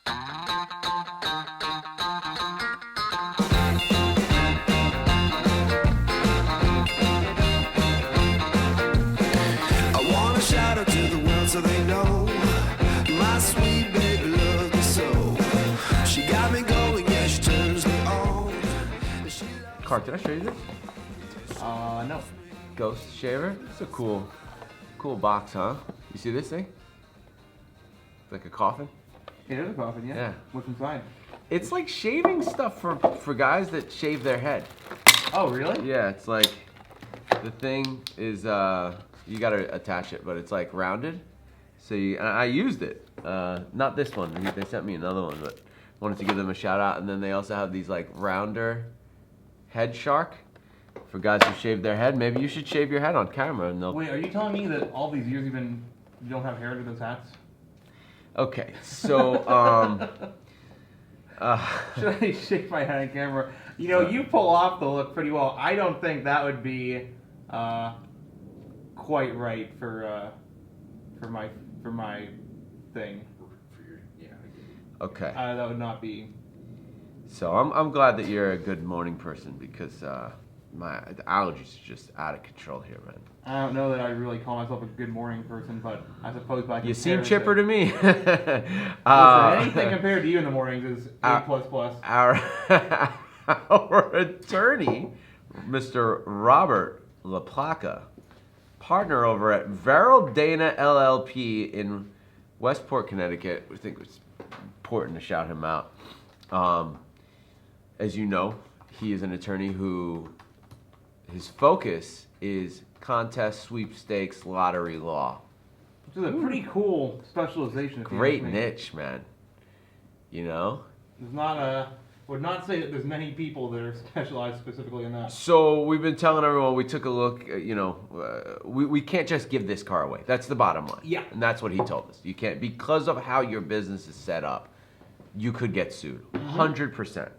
I wanna shout out to the world so they know my sweet baby loves me so. She got me going, yeah, she turns me on. Clark, did I show you this? No. Ghost shaver. It's a cool box, huh? You see this thing? It's like a coffin. It is a coffin, yeah. Yeah. What's inside? It's like shaving stuff for guys that shave their head. Oh, really? Yeah, it's like the thing is you gotta attach it, but it's like rounded. So and I used it. Not this one. They sent me another one, but wanted to give them a shout out. And then they also have these like rounder head shark for guys who shave their head. Maybe you should shave your head on camera and they'll. Wait, are you telling me that all these years you don't have hair under those hats? Okay, so Should I shake my head on camera? You know, you pull off the look pretty well. I don't think that would be quite right for my thing. okay. That would not be. So I'm glad that you're a good morning person because the allergies are just out of control here, man. I don't know that I really call myself a good morning person, but I suppose by You seem comparison- chipper to me. Listen, anything compared to you in the mornings is A++. Our attorney, Mr. Robert LaPlaca, partner over at Verrill Dana LLP in Westport, Connecticut. We think it's important to shout him out. As you know, he is an attorney who his focus is contest, sweepstakes, lottery law. Which is a pretty cool specialization. If you Great ask me. niche, man. You know? There's would not say that there's many people that are specialized specifically in that. So we've been telling everyone, we took a look, we can't just give this car away. That's the bottom line. Yeah. And that's what he told us. You can't, because of how your business is set up, you could get sued. 100%.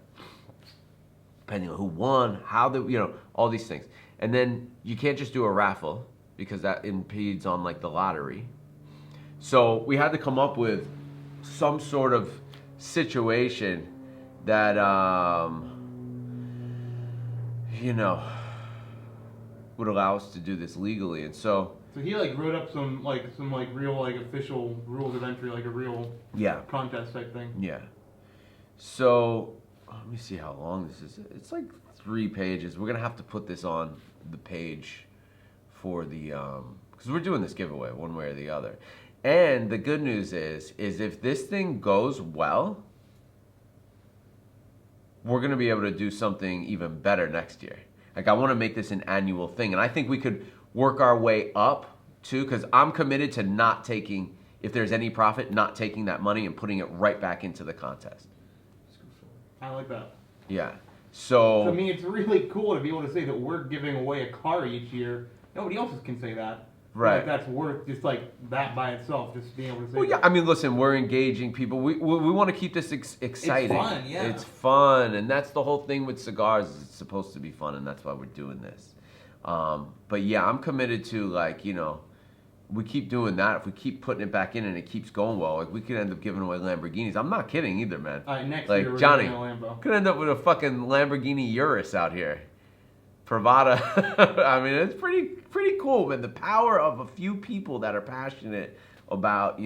Depending on who won, how all these things. And then you can't just do a raffle because that impedes on like the lottery. So we had to come up with some sort of situation that would allow us to do this legally. And so he wrote up some real official rules of entry, like a real contest type thing. Yeah. So let me see how long this is. It's like 3 pages. We're gonna have to put this on the page for the because we're doing this giveaway one way or the other. And the good news is if this thing goes well, we're gonna be able to do something even better next year. Like I want to make this an annual thing, and I think we could work our way up too. Because I'm committed to not taking, if there's any profit, not taking that money and putting it right back into the contest. I like that. Yeah. So I mean, it's really cool to be able to say that we're giving away a car each year. Nobody else can say that. Right. Like, that's worth just like that by itself, just being able to say well, yeah, that. I mean, listen, we're engaging people. We want to keep this exciting. It's fun, yeah. It's fun, and that's the whole thing with cigars. Is it's supposed to be fun, and that's why we're doing this. But yeah, I'm committed to we keep doing that. If we keep putting it back in and it keeps going well, like we could end up giving away Lamborghinis. I'm not kidding either, man. Next like year we're Johnny, giving a Lambo. could end up with a fucking Lamborghini Urus out here. Privada. I mean, it's pretty cool, man. The power of a few people that are passionate about,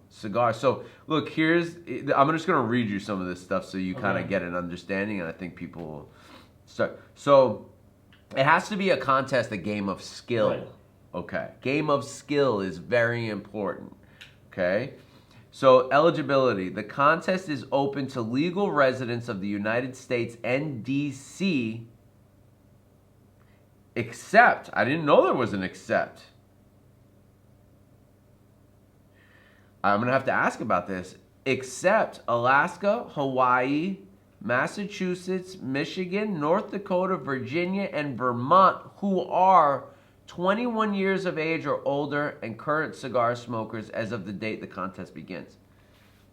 cigars. So, look, I'm just going to read you some of this stuff so you kind of get an understanding, and I think people will start. So, it has to be a contest, a game of skill. Right. Okay. Game of skill is very important. Okay? So, eligibility. The contest is open to legal residents of the United States and D.C., except, I didn't know there was an except. I'm going to have to ask about this. Except Alaska, Hawaii, Massachusetts, Michigan, North Dakota, Virginia, and Vermont, who are 21 years of age or older and current cigar smokers as of the date the contest begins.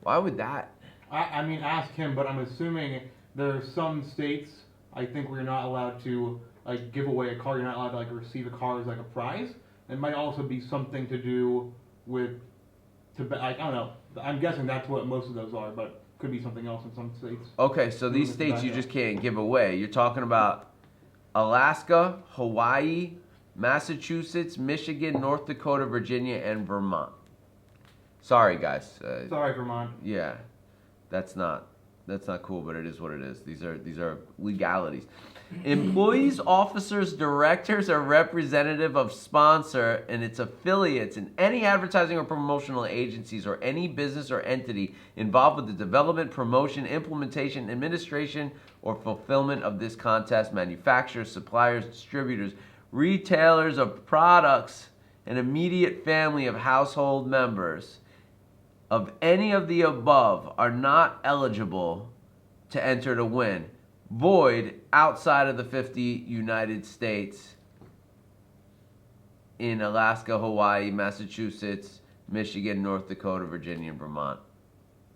Why would that? I mean, ask him, but I'm assuming there are some states, I think, where you're not allowed to give away a car. You're not allowed to receive a car as a prize. It might also be something to do with, I don't know. I'm guessing that's what most of those are, but could be something else in some states. Okay, so these states you just can't give away. You're talking about Alaska, Hawaii, Massachusetts, Michigan, North Dakota, Virginia, and Vermont. Sorry, guys. Sorry, Vermont. Yeah, that's not cool, but it is what it is. These are legalities. Employees, officers, directors, or representative of sponsor and its affiliates in any advertising or promotional agencies or any business or entity involved with the development, promotion, implementation, administration, or fulfillment of this contest, manufacturers, suppliers, distributors, retailers of products, and immediate family of household members of any of the above are not eligible to enter to win. Void outside of the 50 United States in Alaska, Hawaii, Massachusetts, Michigan, North Dakota, Virginia, and Vermont,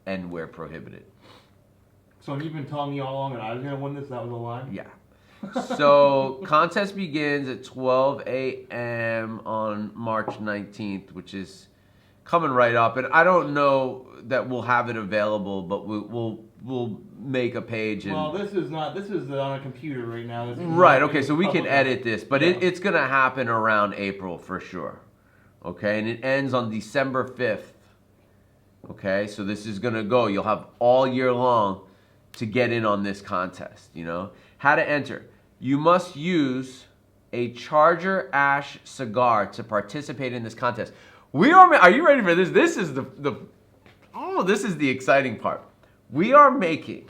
and where prohibited. So you've been telling me all along that I was going to win this? That was a lie? Yeah. So contest begins at 12 a.m. on March 19th, which is coming right up. And I don't know that we'll have it available, but we'll make a page. And, well, this is on a computer right now. This is right, not okay, so we can public. edit this, but Yeah. it's going to happen around April for sure. Okay, and it ends on December 5th. Okay, so this is going to go. You'll have all year long to get in on this contest, you know. How to enter. You must use a Charger Ash cigar to participate in this contest. Are you ready for this? This is this is the exciting part. We are making,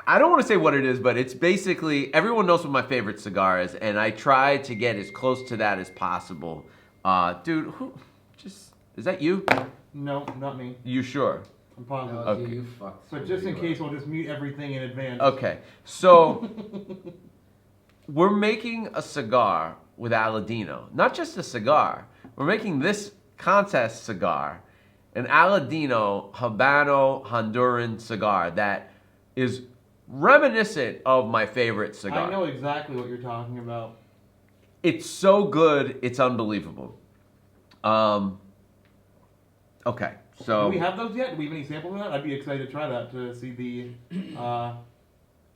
I don't want to say what it is, but it's basically, everyone knows what my favorite cigar is, and I try to get as close to that as possible. Dude, is that you? No, not me. You sure? I'm positive. Okay. You fucked. But just in case, we'll just mute everything in advance. Okay, so we're making a cigar with Aladino. Not just a cigar. We're making this contest cigar, an Aladino Habano Honduran cigar that is reminiscent of my favorite cigar. I know exactly what you're talking about. It's so good, it's unbelievable. Okay, so... Do we have those yet? Do we have any samples of that? I'd be excited to try that, to see the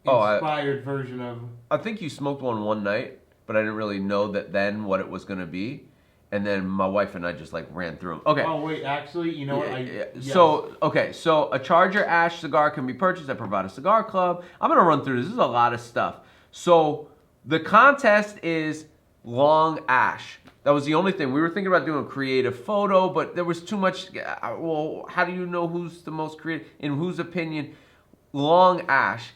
Oh, inspired version of... I think you smoked one night, but I didn't really know that then what it was going to be. And then my wife and I just like ran through them. Okay. Oh, wait, actually, you know what? Yes. So a Charger Ash cigar can be purchased at Privada Cigar Club. I'm going to run through this. This is a lot of stuff. So the contest is Long Ash. That was the only thing. We were thinking about doing a creative photo, but there was too much. Well, how do you know who's the most creative? In whose opinion? Long Ash.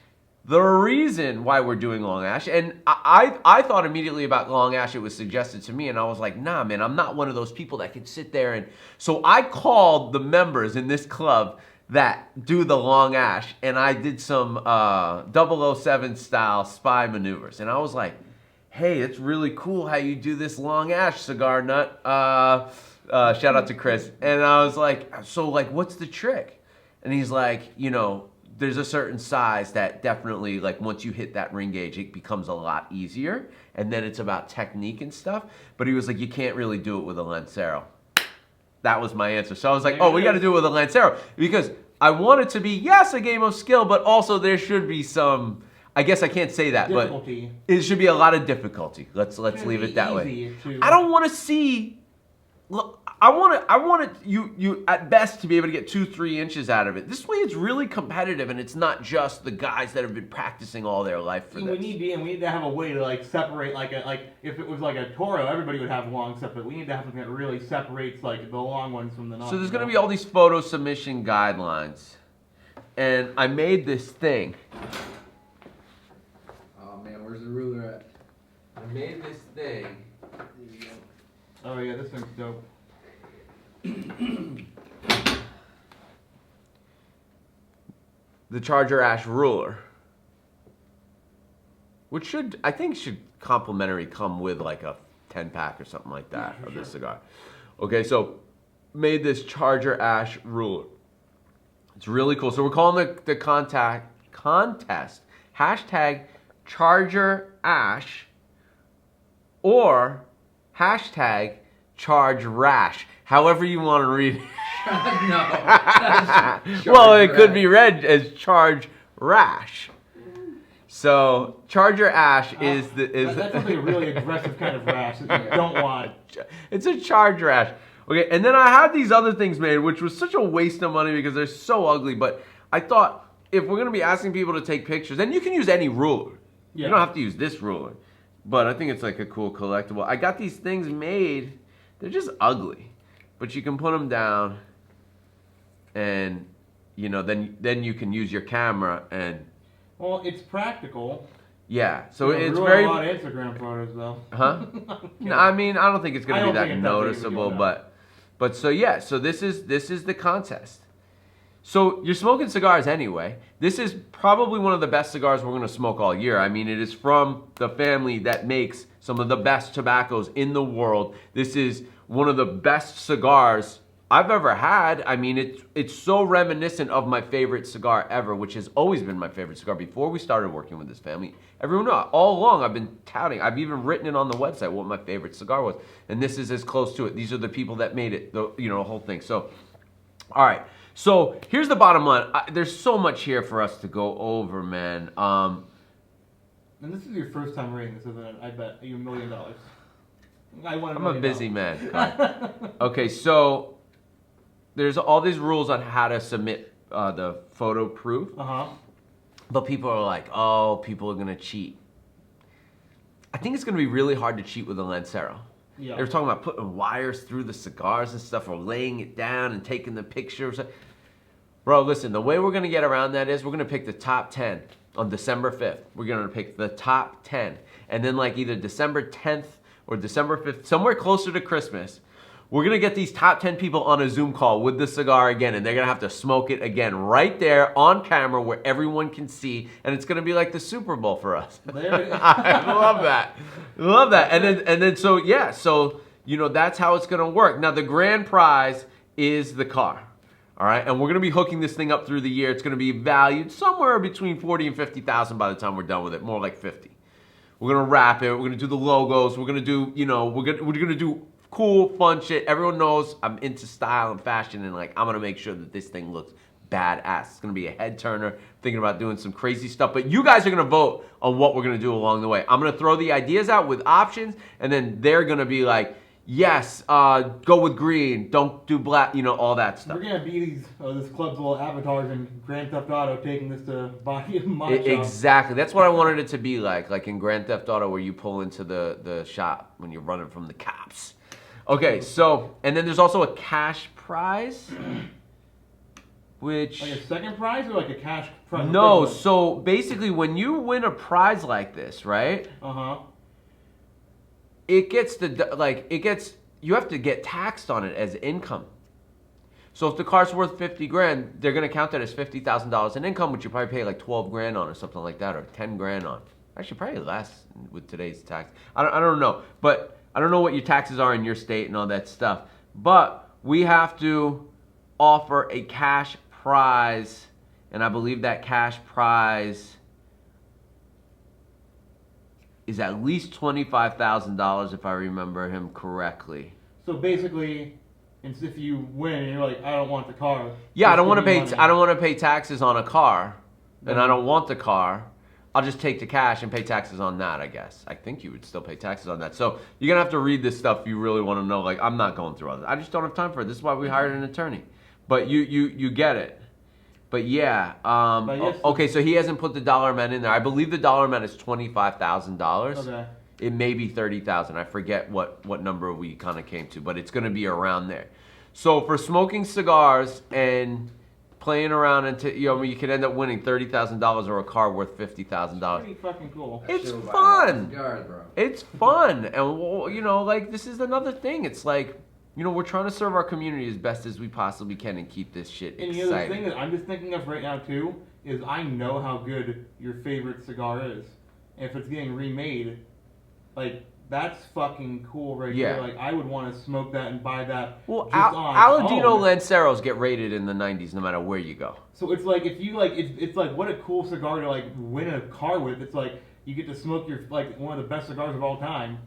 The reason why we're doing Long Ash, and I thought immediately about Long Ash, it was suggested to me, and I was like, nah, man, I'm not one of those people that can sit there. And so I called the members in this club that do the Long Ash, and I did some 007 style spy maneuvers. And I was like, hey, it's really cool how you do this Long Ash, cigar nut. Shout out to Chris. And I was like, so like, what's the trick? And he's like, you know, there's a certain size that definitely, like, once you hit that ring gauge, it becomes a lot easier. And then it's about technique and stuff. But he was like, you can't really do it with a Lancero. That was my answer. So I was like, oh, we got to do it with a Lancero. Because I want it to be, yes, a game of skill, but also there should be some, I guess I can't say that, difficulty. But it should be a lot of difficulty. Let's leave it that way. To... I don't want to see... Look, I want you at best to be able to get 2-3 inches out of it. This way, it's really competitive, and it's not just the guys that have been practicing all their life for this. We need to have a way to like separate like if it was like a Toro, everybody would have long stuff, but we need to have something that really separates like the long ones from the not. So there's going to be all these photo submission guidelines, and I made this thing. Oh man, where's the ruler at? I made this thing. Oh yeah, this thing's dope. The Charger Ash ruler, which I think should complimentary come with like a 10-pack or something like that of this cigar. Okay, so made this Charger Ash ruler. It's really cool. So we're calling the contest hashtag Charger Ash or hashtag Charge Rash. However you want to read it. No. That's Well, it Charger could Ash. be read as Charge Rash. So Charger Ash is That's like a really aggressive kind of rash that you don't want. it's a Charge Rash. Okay, and then I had these other things made, which was such a waste of money because they're so ugly. But I thought if we're gonna be asking people to take pictures, then you can use any ruler. Yeah. You don't have to use this ruler. But I think it's like a cool collectible. I got these things made. They're just ugly, but you can put them down, and then you can use your camera and. Well, it's practical. Yeah, so It'll it's ruin very. a lot of Instagram photos, though. Huh? No, I mean, I don't think it's I gonna be don't that think it's that big of a noticeable, deal, no. but so yeah, so this is the contest. So you're smoking cigars anyway. This is probably one of the best cigars we're gonna smoke all year. I mean, it is from the family that makes some of the best tobaccos in the world. This is one of the best cigars I've ever had. I mean, it's so reminiscent of my favorite cigar ever, which has always been my favorite cigar before we started working with this family. Everyone knows, all along I've been touting. I've even written it on the website what my favorite cigar was, and this is as close to it. These are the people that made it, the whole thing. So, all right. So here's the bottom line. There's so much here for us to go over, man. And this is your first time reading this, isn't it? I bet you $1 million. I'm a busy man. Kyle. Okay, so there's all these rules on how to submit the photo proof. But people are like, oh, people are gonna cheat. I think it's gonna be really hard to cheat with a Lancero. Yeah. They were talking about putting wires through the cigars and stuff, or laying it down and taking the pictures. Bro, listen, the way we're gonna get around that is we're gonna pick the top 10 on December 5th. We're gonna pick the top 10. And then like either December 10th or December 5th, somewhere closer to Christmas, we're gonna get these top 10 people on a Zoom call with the cigar again, and they're gonna have to smoke it again right there on camera where everyone can see, and it's gonna be like the Super Bowl for us. There it is. I love that. Love that. And then so yeah, so that's how it's gonna work. Now the grand prize is the car. All right, and we're gonna be hooking this thing up through the year. It's gonna be valued somewhere between 40 and 50,000 by the time we're done with it, more like 50. We're gonna wrap it. We're gonna do the logos. We're gonna do, we're gonna do cool, fun shit. Everyone knows I'm into style and fashion, and like I'm gonna make sure that this thing looks badass. It's gonna be a head turner. Thinking about doing some crazy stuff, but you guys are gonna vote on what we're gonna do along the way. I'm gonna throw the ideas out with options, and then they're gonna be like, yes, go with green, don't do black, all that stuff. We're gonna be this club's little avatars in Grand Theft Auto, taking this to my shop. Exactly. That's what I wanted it to be like in Grand Theft Auto, where you pull into the shop when you're running from the cops. Okay, so, and then there's also a cash prize, which... Like a second prize or like a cash prize? No, so basically when you win a prize like this, right? It gets you have to get taxed on it as income. So if the car's worth 50 grand, they're gonna count that as $50,000 in income, which you probably pay like 12 grand on or something like that, or 10 grand on. Actually, probably less with today's tax. I don't know, but I don't know what your taxes are in your state and all that stuff. But we have to offer a cash prize, and I believe that cash prize is at least $25,000 if I remember him correctly. So basically, it's if you win and you're like, I don't want the car. Yeah, I don't just want to give me pay. money. I don't want to pay taxes on a car, and I don't want the car. I'll just take the cash and pay taxes on that, I guess. I think you would still pay taxes on that. So you're going to have to read this stuff if you really want to know. Like, I'm not going through all this. I just don't have time for it. This is why we hired an attorney. But you get it. But yeah. Okay, so he hasn't put the dollar amount in there. I believe the dollar amount is $25,000. Okay. It may be 30,000. I forget what number we kind of came to, but it's going to be around there. So for smoking cigars and playing around until you could end up winning $30,000 or a car worth $50,000. Pretty fucking cool. It's Shit will buy a lot of fun. cigars, bro. It's fun, and like this is another thing. It's like we're trying to serve our community as best as we possibly can and keep this shit And exciting. the other thing that I'm just thinking of right now too is I know how good your favorite cigar is. And if it's getting remade, like that's fucking cool right Yeah. there. Like I would want to smoke that and buy that. Well, just on its Aladino own. Lanceros get rated in the 90s no matter where you go. So it's like if you like it's like what a cool cigar to like win a car with. It's like you get to smoke your like one of the best cigars of all time,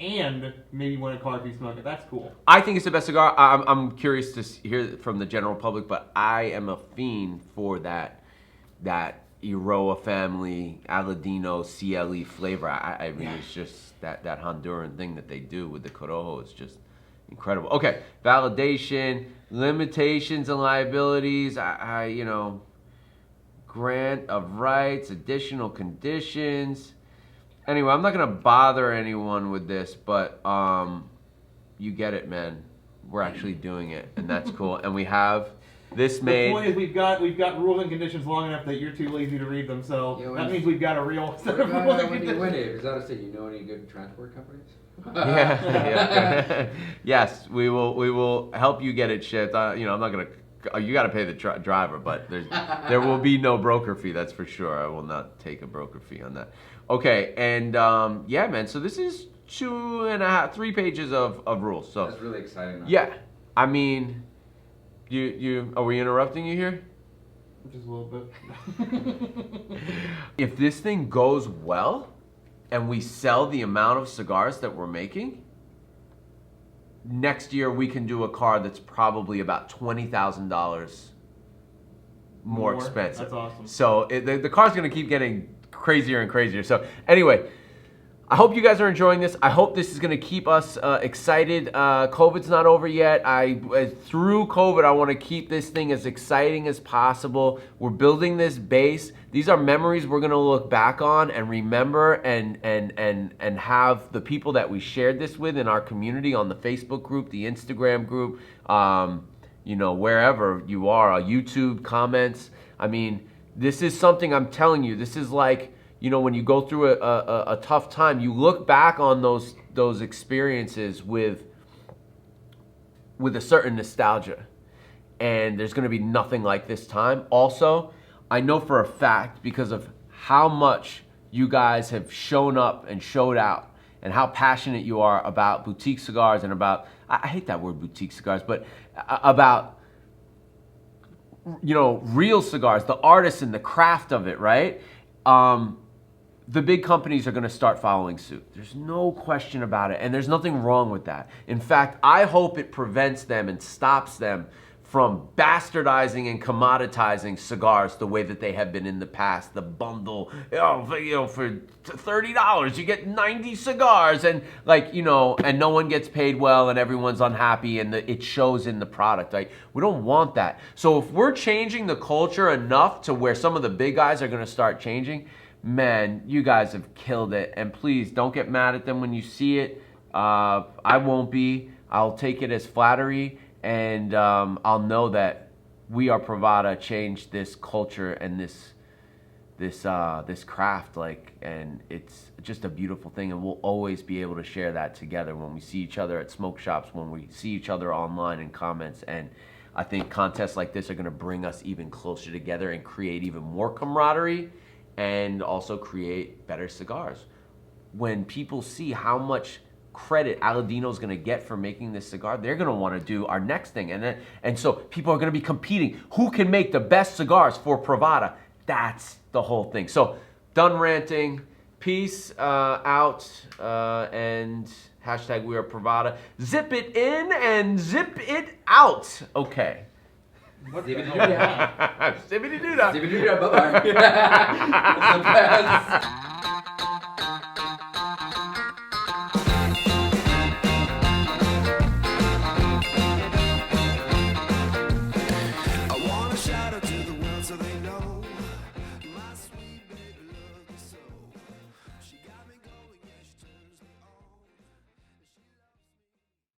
and maybe win a car if you smoke it. That's cool. I think it's the best cigar. I'm curious to hear from the general public, but I am a fiend for that Iroa family Aladino CLE flavor. I mean, it's just that Honduran thing that they do with the Corojo is just incredible. Okay, validation, limitations and liabilities. Grant of rights, additional conditions. Anyway, I'm not gonna bother anyone with this, but you get it, man. We're actually doing it, and that's cool. And we have this made. The point is we've got rules and conditions long enough that you're too lazy to read them, so that means we've got a real set of rules and conditions. Is that to say you know any good transport companies? Yeah. Yes, we will help you get it shipped. I'm not gonna. You got to pay the driver, but there will be no broker fee. That's for sure. I will not take a broker fee on that. Okay, and yeah, man. So this is 3 pages of rules. So that's really exciting. Yeah, I mean, you are we interrupting you here? Just a little bit. If this thing goes well, and we sell the amount of cigars that we're making, next year we can do a car that's probably about $20,000 more expensive. That's awesome. So the car's going to keep getting crazier and crazier. So anyway, I hope you guys are enjoying this. I hope this is going to keep us excited. COVID's not over yet. Through COVID, I want to keep this thing as exciting as possible. We're building this base. These are memories we're going to look back on and remember and have the people that we shared this with in our community on the Facebook group, the Instagram group, wherever you are, YouTube comments. I mean, this is something I'm telling you. This is like, when you go through a tough time, you look back on those experiences with a certain nostalgia. And there's going to be nothing like this time. Also, I know for a fact, because of how much you guys have shown up and showed out and how passionate you are about boutique cigars and about, I hate that word boutique cigars, but about, real cigars, the artisan, the craft of it, right? The big companies are going to start following suit. There's no question about it, and there's nothing wrong with that. In fact, I hope it prevents them and stops them from bastardizing and commoditizing cigars the way that they have been in the past. The bundle, for $30 you get 90 cigars, and and no one gets paid well, and everyone's unhappy, and it shows in the product. Right? We don't want that. So if we're changing the culture enough to where some of the big guys are going to start changing, man, you guys have killed it. And please don't get mad at them when you see it. I won't be. I'll take it as flattery, and I'll know that we are Privada changed this culture and this craft, and it's just a beautiful thing. And we'll always be able to share that together when we see each other at smoke shops, when we see each other online in comments. And I think contests like this are going to bring us even closer together and create even more camaraderie, and also create better cigars. When people see how much credit Aladino's going to get for making this cigar, they're going to want to do our next thing. And so people are going to be competing. Who can make the best cigars for Privada? That's the whole thing. So done ranting. Peace out. And hashtag we are Privada. Zip it in and zip it out. Okay. Zippity-doo-dah. Zippity-doo-dah. Zippity-doo-dah. Bye-bye. That's the best.